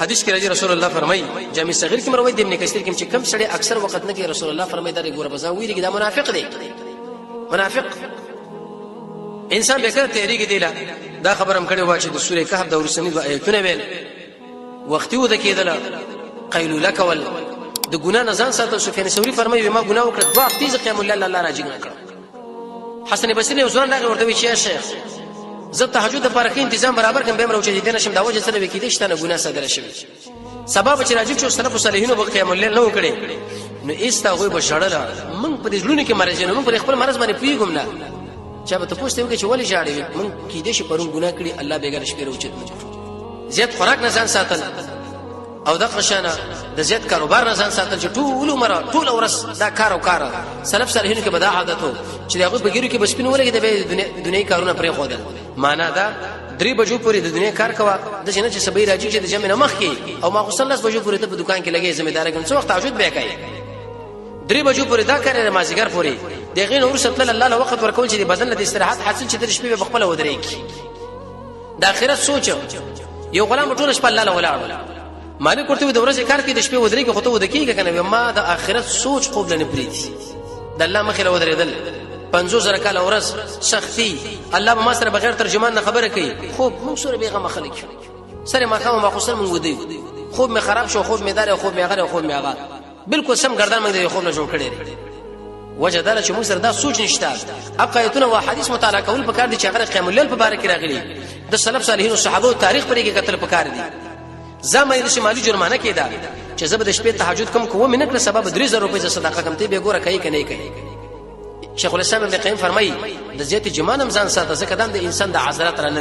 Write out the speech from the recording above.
حدیث کې راځي رسول الله فرمایي جامع صغیر کې مروي د ابن کثیر کې چې کم سړی اکثر وخت نه کې رسول الله فرمایي دا ګوره بزا ویری دا منافق دی منافق انسان به کړه تیاری کې دیلا دا خبرم کړي وا چې د سورې کهف د ورسنی د آیتونه ویل وختي و د کېدل قیلوله کول د ګنا نه ځان ساتل سفیان ثوری فرمایي ما ګنا وکړ دوه هفتې قیام الله الله راځي کړ حسن بصری وزن دا ورته وی چې شیخ زه تهجد لپاره کې تنظیم برابر کوم به مرو چې دینه شم دا وجه سره وکیدې شته نه ګناه صدر شي سبب چې راځي چې سلف صالحینو په قیام الليل نه وکړي نو ایستا غوي بشړل من په دې ژوند کې مرز نه من په خپل مرز باندې پیګم نه چې به تاسو ته وکړي چې ولې جاړي من کې دې شي پرون ګناه کړی الله بیګر شپې روچت زیات خوراک نه ځان ساتل او د قشانه د زیات کاروبار نه ځان ساتل چې ټول عمر ټول ورس دا کار او کار سلف صالحینو کې بدا عادت وو چې هغه بګیرو کې بس پینولې د دنیاي کارونه پرې خو ده معنا دا 3 بجو پورې د دنیا کار کوا د جنه چې سبې راځي چې د جمع نه مخ کې او ما غسل 10 بجو پورې ته په دکان کې لګي ذمہ دار کوم څو وخت تعجد به کوي 3 بجو پورې دا کار ما زیګر پورې دغه نور ستل الله له وخت ورکول چې بدن له استراحت حاصل چې د شپې په خپل ودرې کی د اخرت سوچ یو غلام ټول شپه الله له ولاړ مالک ورته د ورځې کار کې د شپې ودرې کې خطو ودکیږي کنه ما د اخرت سوچ خوب لنه پریدي د الله مخې له ودرېدل 50000 کال ورځ سختي الله ما سره بغیر ترجمان نه خبره کوي خوب موږ سره بیغه مخلک سره ما خامه ما خصل موږ ودی خوب می خراب شو خوب می دار خوب می غره خوب می هغه بالکل سم گردان موږ د خوب نه جوړ کړی وجدل چې موږ سره دا سوچ نشته اقایتونه او حدیث مطالعه کول په کار دي چې هغه قیام الليل په باره کې راغلي د سلف صالحین او صحابه تاریخ پرې کې قتل په کار دي زمای د شمالي جرمانه کېده چې زبر د شپې تهجد کم کوو منکله سبب 3000 روپۍ صدقه کم ته به ګوره کوي کني کوي شیخ الاسلام ابن قیم فرمایي د زیات جمانم ځان ساته ځکه د انسان د عذرات را نه